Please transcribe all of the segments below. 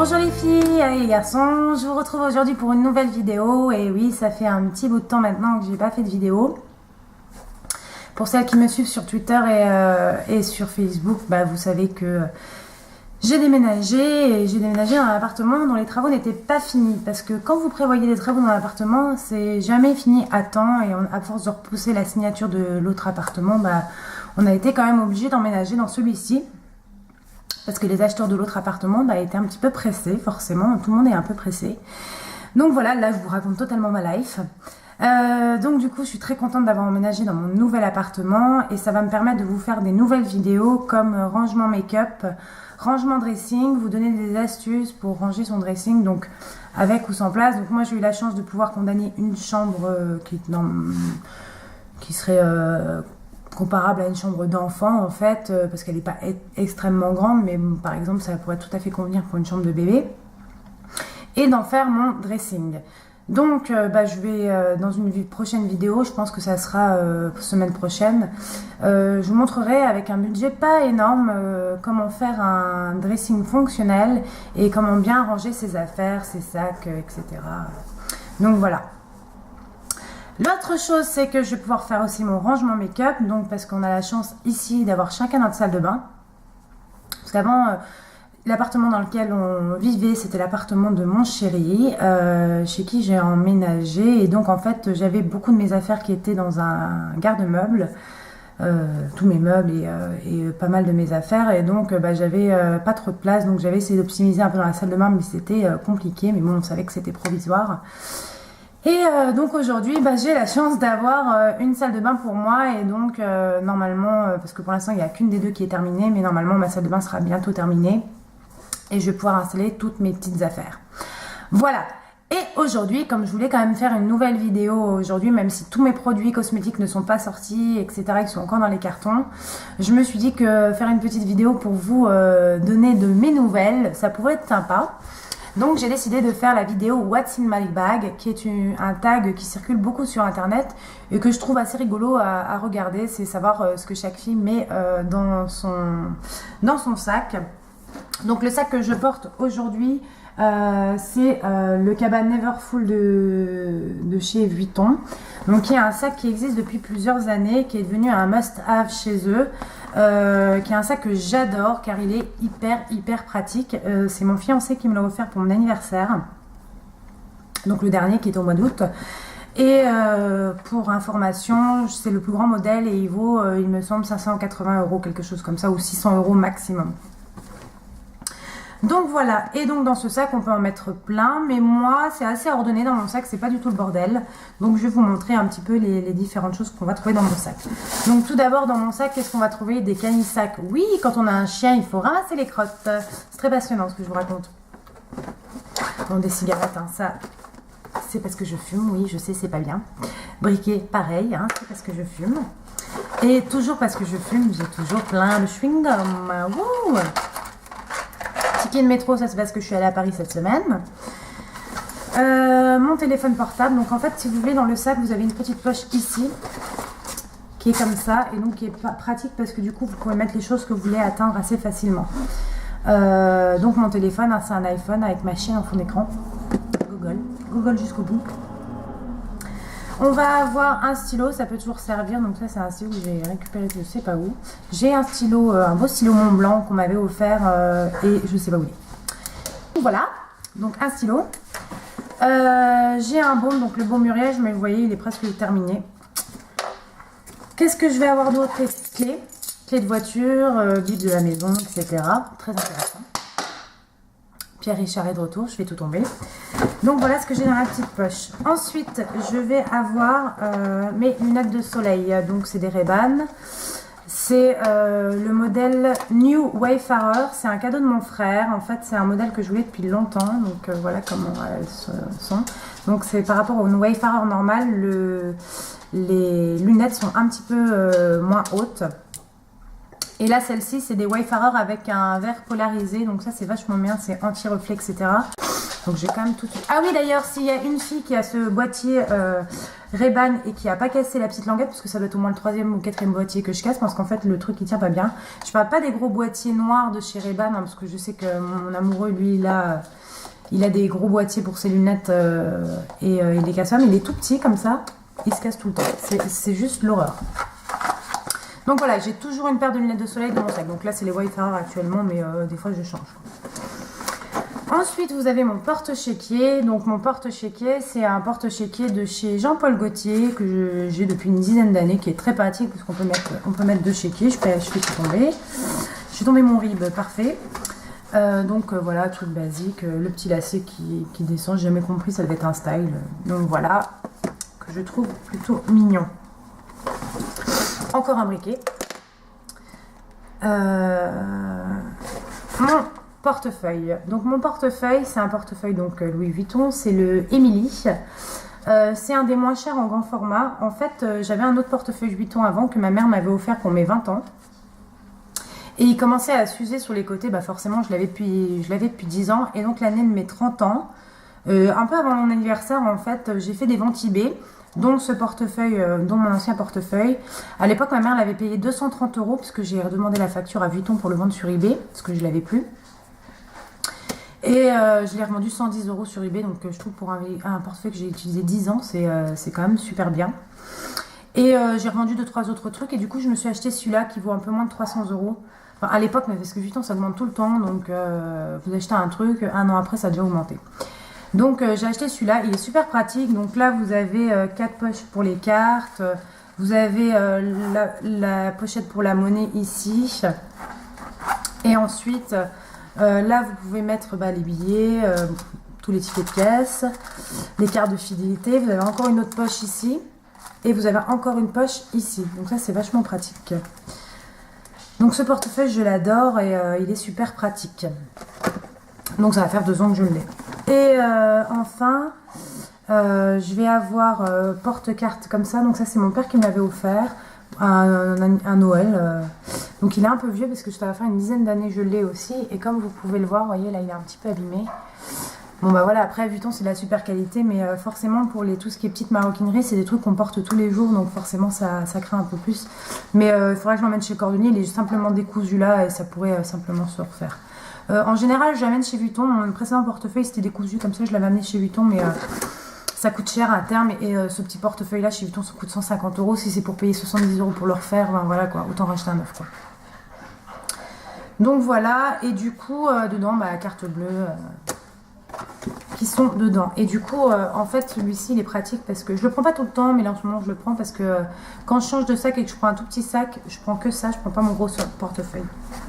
Bonjour les filles et les garçons, je vous retrouve aujourd'hui pour une nouvelle vidéo. Et oui, ça fait un petit bout de temps maintenant que j'ai pas fait de vidéo. Pour celles qui me suivent sur Twitter et sur Facebook, bah, vous savez que j'ai déménagé dans un appartement dont les travaux n'étaient pas finis. Parce que quand vous prévoyez des travaux dans l'appartement, c'est jamais fini à temps. Et à force de repousser la signature de l'autre appartement, bah, on a été quand même obligé d'emménager dans celui-ci. Parce que les acheteurs de l'autre appartement étaient un petit peu pressés, forcément, tout le monde est un peu pressé. Donc voilà, là je vous raconte totalement ma life. Donc du coup, je suis très contente d'avoir emménagé dans mon nouvel appartement et ça va me permettre de vous faire des nouvelles vidéos comme rangement make-up, rangement dressing, vous donner des astuces pour ranger son dressing, donc avec ou sans place. Donc moi j'ai eu la chance de pouvoir condamner une chambre qui serait comparable à une chambre d'enfant en fait, parce qu'elle n'est pas extrêmement grande, mais par exemple ça pourrait tout à fait convenir pour une chambre de bébé, et d'en faire mon dressing. Donc je vais dans une prochaine vidéo, je pense que ça sera semaine prochaine, je vous montrerai avec un budget pas énorme comment faire un dressing fonctionnel et comment bien ranger ses affaires, ses sacs, etc. Donc voilà. L'autre chose, c'est que je vais pouvoir faire aussi mon rangement make-up, donc parce qu'on a la chance ici d'avoir chacun notre salle de bain. Parce qu'avant, l'appartement dans lequel on vivait, c'était l'appartement de mon chéri, chez qui j'ai emménagé. Et donc en fait, j'avais beaucoup de mes affaires qui étaient dans un garde-meubles, tous mes meubles et pas mal de mes affaires. Et donc j'avais pas trop de place, donc j'avais essayé d'optimiser un peu dans la salle de bain, mais c'était compliqué. Mais bon, on savait que c'était provisoire. Et donc aujourd'hui, j'ai la chance d'avoir une salle de bain pour moi et donc normalement, parce que pour l'instant il n'y a qu'une des deux qui est terminée, mais normalement ma salle de bain sera bientôt terminée et je vais pouvoir installer toutes mes petites affaires. Voilà. Et aujourd'hui, comme je voulais quand même faire une nouvelle vidéo aujourd'hui, même si tous mes produits cosmétiques ne sont pas sortis, etc., ils sont encore dans les cartons, je me suis dit que faire une petite vidéo pour vous donner de mes nouvelles, ça pourrait être sympa. Donc j'ai décidé de faire la vidéo What's in my bag, qui est un tag qui circule beaucoup sur internet et que je trouve assez rigolo à regarder. C'est savoir ce que chaque fille met dans son sac. Donc le sac que je porte aujourd'hui, c'est le Cabane Neverfull de chez Vuitton. Donc qui est un sac qui existe depuis plusieurs années, qui est devenu un must-have chez eux. Qui est un sac que j'adore car il est hyper pratique. C'est mon fiancé qui me l'a offert pour mon anniversaire, donc le dernier qui est au mois d'août. Et pour information, c'est le plus grand modèle et il vaut, il me semble, 580 €, quelque chose comme ça, ou 600 € maximum. Donc voilà, et donc dans ce sac on peut en mettre plein, mais moi c'est assez ordonné dans mon sac, c'est pas du tout le bordel. Donc je vais vous montrer un petit peu les différentes choses qu'on va trouver dans mon sac. Donc tout d'abord dans mon sac, qu'est-ce qu'on va trouver? Des canissacs. Oui, quand on a un chien il faut ramasser les crottes. C'est très passionnant ce que je vous raconte. Bon, des cigarettes, hein, ça c'est parce que je fume, oui je sais c'est pas bien. Briquet pareil, hein, c'est parce que je fume. Et toujours parce que je fume, j'ai toujours plein de chewing-gum. Wouh! Ticket de métro, ça c'est parce que je suis allée à Paris cette semaine. Mon téléphone portable, donc en fait si vous voulez dans le sac vous avez une petite poche ici qui est comme ça et donc qui est pratique parce que du coup vous pouvez mettre les choses que vous voulez atteindre assez facilement. Donc mon téléphone, hein, c'est un iPhone avec ma chienne en fond d'écran. Google jusqu'au bout. On va avoir un stylo, ça peut toujours servir, donc ça c'est un stylo que j'ai récupéré de je sais pas où. J'ai un stylo, un beau stylo Montblanc qu'on m'avait offert et je sais pas où il est. Voilà, donc un stylo. J'ai un baume, donc le baume Muriel, mais vous voyez il est presque terminé. Qu'est-ce que je vais avoir d'autre? Clés de voiture, bible de la maison, etc. Très intéressant. Pierre Richard est de retour, je fais tout tomber. Donc voilà ce que j'ai dans la petite poche. Ensuite, je vais avoir mes lunettes de soleil. Donc c'est des Ray-Ban. C'est le modèle New Wayfarer. C'est un cadeau de mon frère. En fait, c'est un modèle que je voulais depuis longtemps. Donc voilà comment elles sont. Donc c'est par rapport au Wayfarer normal. Les lunettes sont un petit peu moins hautes. Et là, celle-ci, c'est des Wayfarer avec un verre polarisé. Donc ça, c'est vachement bien. C'est anti-reflet, etc. Donc j'ai quand même tout... Ah oui, d'ailleurs, s'il y a une fille qui a ce boîtier Ray-Ban et qui a pas cassé la petite languette, parce que ça doit être au moins le 3e ou 4e boîtier que je casse, parce qu'en fait le truc il tient pas bien. Je parle pas des gros boîtiers noirs de chez Ray-Ban, hein, parce que je sais que mon amoureux lui il a des gros boîtiers pour ses lunettes et il les casse pas, mais il est tout petit comme ça, il se casse tout le temps. C'est juste l'horreur. Donc voilà, j'ai toujours une paire de lunettes de soleil dans mon sac. Donc là, c'est les Wayfarer actuellement, mais des fois, je change. Ensuite, vous avez mon porte-chéquier. Donc mon porte-chéquier, c'est un porte-chéquier de chez Jean-Paul Gaultier que j'ai depuis une dizaine d'années, qui est très pratique parce qu'on peut mettre 2 chéquiers. Je fais tout tomber. J'ai tombé mon rib, parfait. Donc voilà, truc basique. Le petit lacet qui descend, j'ai jamais compris, ça devait être un style. Donc voilà, que je trouve plutôt mignon. Encore un briquet. Mon portefeuille. Donc mon portefeuille, c'est un portefeuille donc Louis Vuitton, c'est le Emily. C'est un des moins chers en grand format. En fait, j'avais un autre portefeuille Vuitton avant que ma mère m'avait offert pour mes 20 ans. Et il commençait à s'user sur les côtés. Bah forcément, je l'avais depuis 10 ans. Et donc l'année de mes 30 ans, un peu avant mon anniversaire, en fait, j'ai fait des ventes eBay. Dont ce portefeuille, dont mon ancien portefeuille. À l'époque, ma mère l'avait payé 230 € puisque j'ai redemandé la facture à Vuitton pour le vendre sur eBay parce que je l'avais plus. Et je l'ai revendu 110 € sur eBay. Donc je trouve pour un portefeuille que j'ai utilisé 10 ans, c'est quand même super bien. Et j'ai revendu 2-3 autres trucs et du coup, je me suis acheté celui-là qui vaut un peu moins de 300 €. Enfin, à l'époque, mais parce que Vuitton, ça augmente tout le temps. Donc vous achetez un truc, un an après, ça a déjà augmenté. Donc j'ai acheté celui-là, il est super pratique. Donc là vous avez 4 poches pour les cartes, vous avez la pochette pour la monnaie ici. Et ensuite là vous pouvez mettre les billets, tous les tickets de caisse, les cartes de fidélité. Vous avez encore une autre poche ici et vous avez encore une poche ici. Donc ça c'est vachement pratique. Donc ce portefeuille je l'adore et il est super pratique. Donc ça va faire 2 ans que je l'ai. Et enfin, je vais avoir porte-carte comme ça. Donc ça, c'est mon père qui me l'avait offert à Noël. Donc il est un peu vieux parce que ça va faire une dizaine d'années que je l'ai aussi. Et comme vous pouvez le voir, vous voyez là, il est un petit peu abîmé. Bon bah voilà, après Vuitton, c'est de la super qualité. Mais forcément, pour tout ce qui est petite maroquinerie, c'est des trucs qu'on porte tous les jours. Donc forcément, ça craint un peu plus. Mais il faudrait que je l'emmène chez Cordonnier. Il est simplement décousu là et ça pourrait simplement se refaire. En général, je l'amène chez Vuitton. Mon précédent portefeuille, c'était décousu comme ça. Je l'avais amené chez Vuitton, mais ça coûte cher à terme. Et ce petit portefeuille-là, chez Vuitton, ça coûte 150 €. Si c'est pour payer 70 € pour le refaire, ben voilà quoi. Autant racheter un neuf quoi. Donc voilà. Et du coup, dedans, carte bleue qui sont dedans. Et du coup, en fait, celui-ci, il est pratique parce que je le prends pas tout le temps, mais là en ce moment, je le prends parce que quand je change de sac et que je prends un tout petit sac, je prends que ça, je prends pas mon gros portefeuille.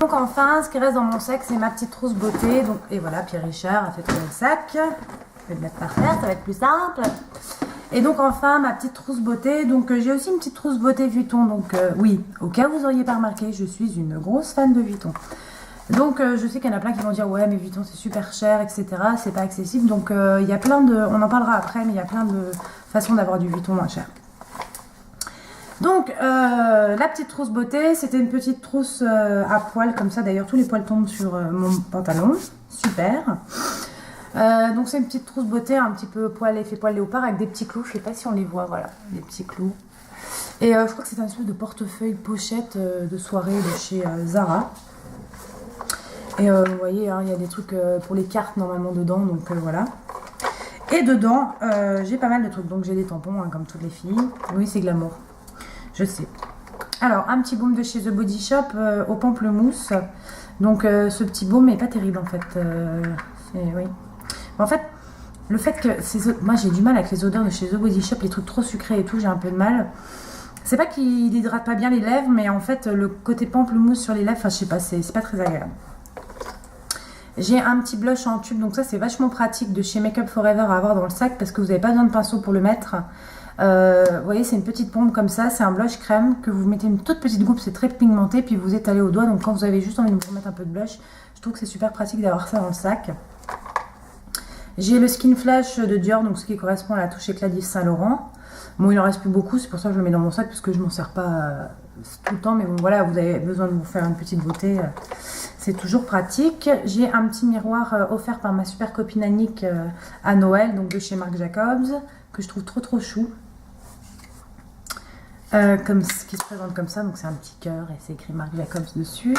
Donc enfin, ce qui reste dans mon sac, c'est ma petite trousse beauté. Donc, et voilà, Pierre Richard a fait trouver le sac. Je vais le mettre par terre, ça va être plus simple. Et donc enfin, ma petite trousse beauté. Donc j'ai aussi une petite trousse beauté Vuitton. Donc oui, au cas où vous n'auriez pas remarqué, je suis une grosse fan de Vuitton. Donc je sais qu'il y en a plein qui vont dire ouais mais Vuitton c'est super cher etc, c'est pas accessible. Donc il y a plein de, on en parlera après, mais il y a plein de façons d'avoir du Vuitton moins cher. Donc la petite trousse beauté, c'était une petite trousse à poils comme ça, d'ailleurs tous les poils tombent sur mon pantalon, super. Donc c'est une petite trousse beauté un petit peu effet poil léopard avec des petits clous, je sais pas si on les voit, voilà, des petits clous. Et je crois que c'est un espèce de portefeuille pochette de soirée de chez Zara. Et vous voyez, hein, il y a des trucs pour les cartes normalement dedans, donc voilà. Et dedans, j'ai pas mal de trucs. Donc j'ai des tampons, hein, comme toutes les filles. Oui, c'est glamour, je sais. Alors, un petit baume de chez The Body Shop au pamplemousse. Donc ce petit baume est pas terrible en fait. Oui. En fait, le fait que... Moi j'ai du mal avec les odeurs de chez The Body Shop, les trucs trop sucrés et tout, j'ai un peu de mal. C'est pas qu'il hydrate pas bien les lèvres, mais en fait le côté pamplemousse sur les lèvres, enfin je sais pas, c'est pas très agréable. J'ai un petit blush en tube, donc ça c'est vachement pratique de chez Make Up Forever à avoir dans le sac parce que vous n'avez pas besoin de pinceau pour le mettre. Vous voyez, c'est une petite pompe comme ça, c'est un blush crème que vous mettez une toute petite goutte, c'est très pigmenté, puis vous étalez au doigt. Donc quand vous avez juste envie de vous remettre un peu de blush, je trouve que c'est super pratique d'avoir ça dans le sac. J'ai le Skin Flash de Dior, donc ce qui correspond à la touche éclat d'Yves Saint Laurent. Bon, il en reste plus beaucoup, c'est pour ça que je le mets dans mon sac parce que je m'en sers pas tout le temps, mais bon voilà, vous avez besoin de vous faire une petite beauté, c'est toujours pratique. J'ai un petit miroir offert par ma super copine Annick à Noël, donc de chez Marc Jacobs, que je trouve trop chou. qui se présente comme ça, donc c'est un petit cœur et c'est écrit Marc Jacobs dessus.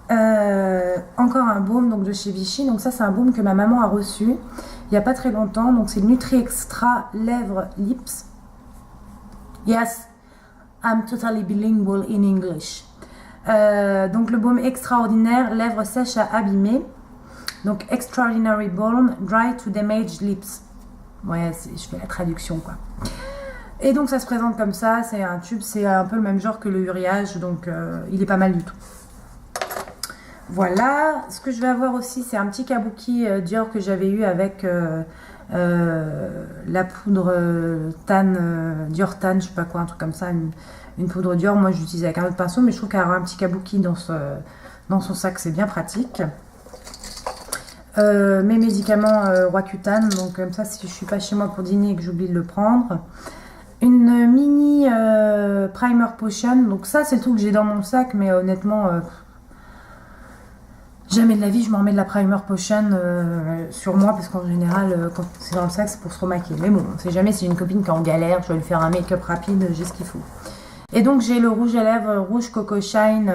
Encore un baume donc de chez Vichy, donc ça c'est un baume que ma maman a reçu il n'y a pas très longtemps, donc c'est Nutri Extra Lèvres Lips. Yes, I'm totally bilingual in English. Donc le baume extraordinaire, lèvres sèches à abîmer. Donc Extraordinary Balm, Dry to Damaged Lips. Ouais, je fais la traduction quoi. Et donc ça se présente comme ça, c'est un tube, c'est un peu le même genre que le Uriage, donc il est pas mal du tout. Voilà, ce que je vais avoir aussi, c'est un petit kabuki Dior que j'avais eu avec la poudre Tan, Dior Tan, je sais pas quoi, un truc comme ça, une poudre Dior. Moi, j'utilise avec un autre pinceau, mais je trouve qu'avoir un petit kabuki dans son sac, c'est bien pratique. Mes médicaments Roaccutane, donc comme ça, si je suis pas chez moi pour dîner et que j'oublie de le prendre. Une mini primer potion, donc ça, c'est le truc que j'ai dans mon sac, mais honnêtement... jamais de la vie je m'en remets de la primer potion sur moi parce qu'en général quand c'est dans le sac c'est pour se remaquiller. Mais bon, on sait jamais si j'ai une copine qui est en galère, je vais lui faire un make-up rapide, j'ai ce qu'il faut. Et donc j'ai le rouge à lèvres rouge Coco Shine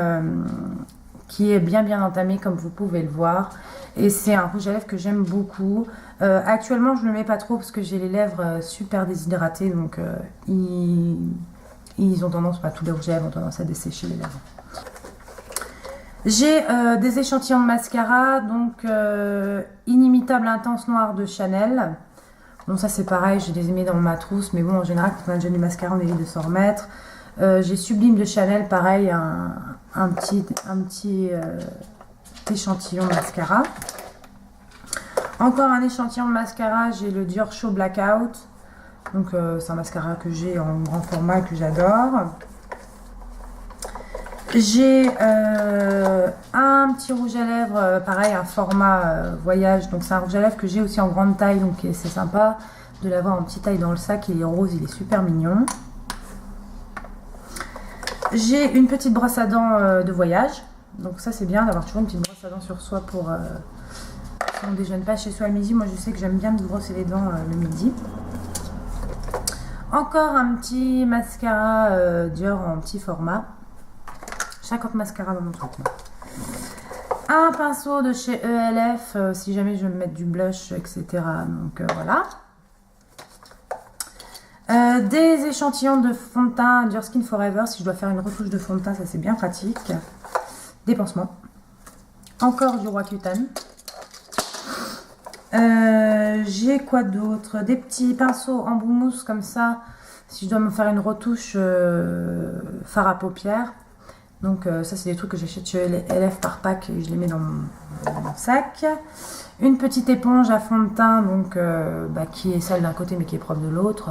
qui est bien entamé comme vous pouvez le voir. Et c'est un rouge à lèvres que j'aime beaucoup. Actuellement je ne le mets pas trop parce que j'ai les lèvres super déshydratées, donc ils ont tendance, tous les rouges à lèvres ont tendance à dessécher les lèvres. J'ai des échantillons de mascara, donc Inimitable Intense Noir de Chanel. Bon, ça c'est pareil, j'ai les ai mis dans ma trousse, mais bon, en général, quand on a déjà du mascara, on évite de s'en remettre. J'ai Sublime de Chanel, pareil, un petit échantillon de mascara. Encore un échantillon de mascara, j'ai le Dior Show Blackout. Donc c'est un mascara que j'ai en grand format, que j'adore. J'ai un petit rouge à lèvres, pareil, un format voyage. Donc c'est un rouge à lèvres que j'ai aussi en grande taille, donc c'est sympa de l'avoir en petite taille dans le sac. Il est rose, il est super mignon. J'ai une petite brosse à dents de voyage. Donc ça c'est bien d'avoir toujours une petite brosse à dents sur soi pour si on ne déjeune pas chez soi à midi. Moi je sais que j'aime bien me brosser les dents le midi. Encore un petit mascara Dior en petit format. 50 mascaras dans mon truc. Un pinceau de chez ELF, si jamais je veux me mettre du blush, etc. Donc voilà. Des échantillons de fond de teint Dior Skin Forever. Si je dois faire une retouche de fond de teint, ça c'est bien pratique. Des pansements. Encore du Roaccutane. J'ai quoi d'autre? Des petits pinceaux en bout mousse comme ça. Si je dois me faire une retouche fard à paupières. Donc ça c'est des trucs que j'achète chez LF par pack et je les mets dans mon sac. Une petite éponge à fond de teint, donc qui est sale d'un côté mais qui est propre de l'autre.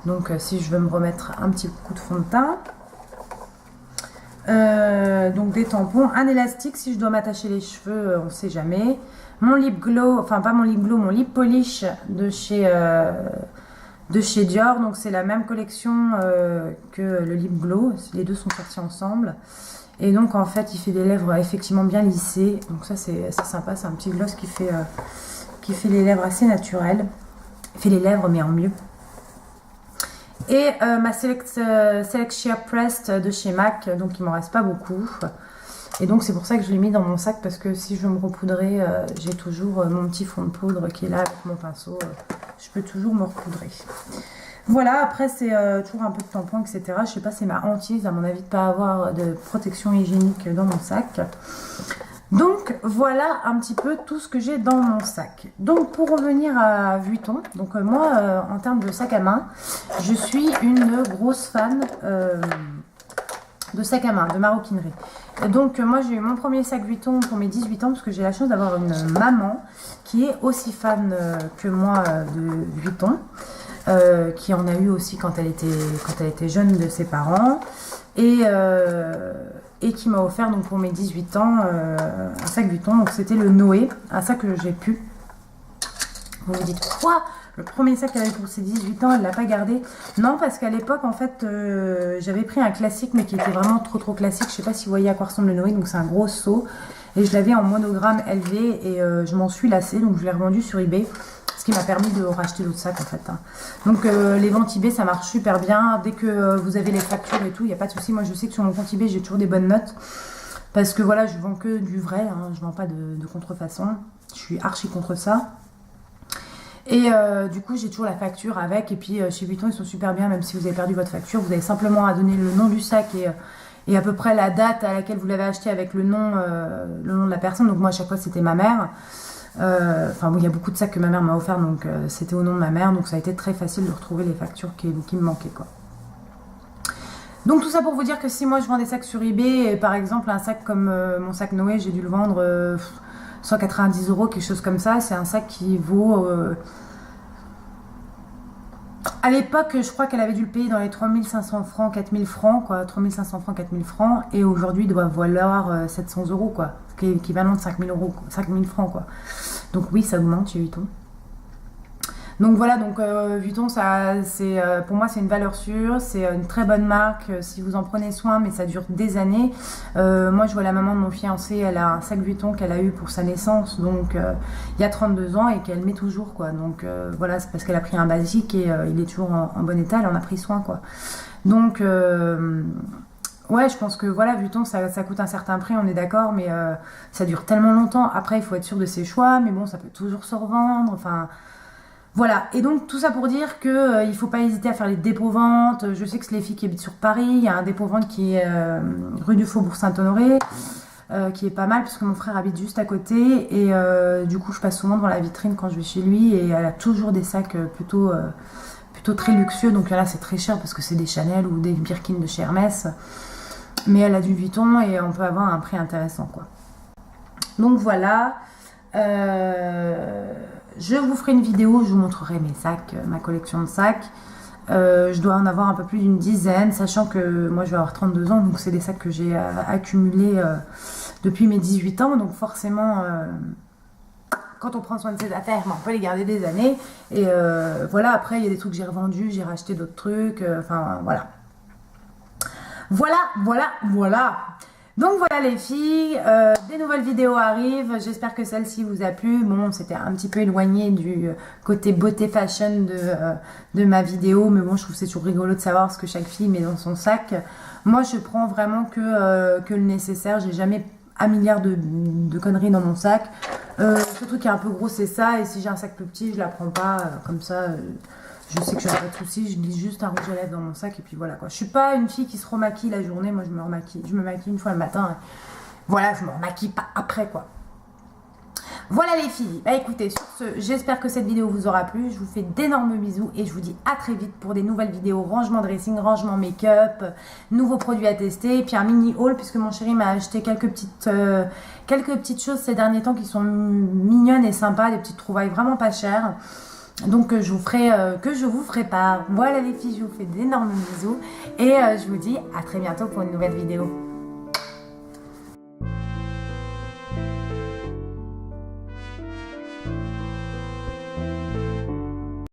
Donc si je veux me remettre un petit coup de fond de teint. Donc des tampons, un élastique si je dois m'attacher les cheveux, on ne sait jamais. Mon lip glow, enfin pas mon lip glow, mon lip polish de chez Dior. Donc c'est la même collection que le lip glow, les deux sont sortis ensemble. Et donc en fait il fait des lèvres effectivement bien lissées, donc ça c'est sympa, c'est un petit gloss qui fait les lèvres assez naturelles. Il fait les lèvres mais en mieux. Et ma Select Sheer Pressed de chez MAC, donc il m'en reste pas beaucoup. Et donc c'est pour ça que je l'ai mis dans mon sac, parce que si je veux me repoudrer, j'ai toujours mon petit fond de poudre qui est là avec mon pinceau. Je peux toujours me repoudrer. Voilà, après c'est toujours un peu de tampon, etc. Je sais pas, c'est ma hantise à mon avis de pas avoir de protection hygiénique dans mon sac. Donc voilà un petit peu tout ce que j'ai dans mon sac. Donc pour revenir à Vuitton, donc moi en termes de sac à main, je suis une grosse fan de sac à main, de maroquinerie. Donc moi j'ai eu mon premier sac Vuitton pour mes 18 ans parce que j'ai la chance d'avoir une maman qui est aussi fan que moi de Vuitton, qui en a eu aussi quand elle était jeune de ses parents, et qui m'a offert donc pour mes 18 ans un sac Vuitton. Donc c'était le Noé, un sac que j'ai pu. Vous vous dites quoi? Le premier sac qu'elle avait pour ses 18 ans, elle ne l'a pas gardé. Non, parce qu'à l'époque, en fait, j'avais pris un classique, mais qui était vraiment trop classique. Je ne sais pas si vous voyez à quoi ressemble le Noé. Donc, c'est un gros seau. Et je l'avais en monogramme LV et je m'en suis lassée. Donc, je l'ai revendu sur eBay. Ce qui m'a permis de racheter l'autre sac en fait. Hein. Donc les ventes eBay ça marche super bien. Dès que vous avez les factures et tout, il n'y a pas de souci. Moi je sais que sur mon compte eBay j'ai toujours des bonnes notes. Parce que voilà, je vends que du vrai, hein, je vends pas de contrefaçon. Je suis archi contre ça. Et du coup j'ai toujours la facture avec. Et puis chez Vuitton ils sont super bien, même si vous avez perdu votre facture. Vous avez simplement à donner le nom du sac et à peu près la date à laquelle vous l'avez acheté avec le nom de la personne. Donc moi à chaque fois c'était ma mère. Enfin bon, il y a beaucoup de sacs que ma mère m'a offert, donc c'était au nom de ma mère, donc ça a été très facile de retrouver les factures qui me manquaient quoi. Donc tout ça pour vous dire que si moi je vends des sacs sur eBay, et par exemple un sac comme mon sac Noé, j'ai dû le vendre 190 €, quelque chose comme ça, c'est un sac qui vaut... à l'époque, je crois qu'elle avait dû le payer dans les 3500 francs, 4000 francs, quoi, 3500 francs, 4000 francs, et aujourd'hui il doit valoir 700 €, quoi, ce qui est l'équivalent de 5000 €, 5000 francs, quoi. Donc oui, ça augmente chez Vuitton. Donc voilà, donc Vuitton, pour moi c'est une valeur sûre, c'est une très bonne marque si vous en prenez soin, mais ça dure des années. Moi je vois la maman de mon fiancé, elle a un sac Vuitton qu'elle a eu pour sa naissance, donc il y a 32 ans et qu'elle met toujours quoi. Donc voilà, c'est parce qu'elle a pris un basique et il est toujours en bon état, elle en a pris soin quoi. Donc ouais, je pense que voilà, Vuitton ça coûte un certain prix, on est d'accord, mais ça dure tellement longtemps. Après il faut être sûr de ses choix, mais bon ça peut toujours se revendre, enfin... Voilà, et donc tout ça pour dire que il faut pas hésiter à faire les dépôts-ventes. Je sais que c'est les filles qui habitent sur Paris, il y a un dépôt-vente qui est rue du Faubourg Saint-Honoré, qui est pas mal parce que mon frère habite juste à côté et du coup je passe souvent devant la vitrine quand je vais chez lui et elle a toujours des sacs plutôt très luxueux, donc là c'est très cher parce que c'est des Chanel ou des Birkin de chez Hermès, mais elle a du Vuitton et on peut avoir un prix intéressant quoi. Donc voilà. Je vous ferai une vidéo, je vous montrerai mes sacs, ma collection de sacs. Je dois en avoir un peu plus d'une dizaine, sachant que moi je vais avoir 32 ans, donc c'est des sacs que j'ai accumulés depuis mes 18 ans. Donc forcément, quand on prend soin de ses affaires, on peut les garder des années. Et voilà, après il y a des trucs que j'ai revendus, j'ai racheté d'autres trucs, enfin voilà. Voilà. Donc voilà les filles, des nouvelles vidéos arrivent, j'espère que celle-ci vous a plu. Bon, c'était un petit peu éloigné du côté beauté fashion de ma vidéo, mais bon, je trouve que c'est toujours rigolo de savoir ce que chaque fille met dans son sac. Moi, je prends vraiment que le nécessaire, j'ai jamais un milliard de conneries dans mon sac. Ce truc qui est un peu gros, c'est ça, et si j'ai un sac plus petit, je la prends pas, comme ça... je sais que je n'aurai pas de soucis, je glisse juste un rouge à lèvres dans mon sac et puis voilà quoi. Je suis pas une fille qui se remaquille la journée, moi je me maquille une fois le matin. Voilà, je me remaquille pas après quoi. Voilà les filles, bah écoutez, sur ce, j'espère que cette vidéo vous aura plu. Je vous fais d'énormes bisous et je vous dis à très vite pour des nouvelles vidéos rangement dressing, rangement make-up, nouveaux produits à tester, et puis un mini haul puisque mon chéri m'a acheté quelques petites choses ces derniers temps qui sont mignonnes et sympas, des petites trouvailles vraiment pas chères. Donc que je vous ferai part. Voilà les filles, je vous fais d'énormes bisous et je vous dis à très bientôt pour une nouvelle vidéo.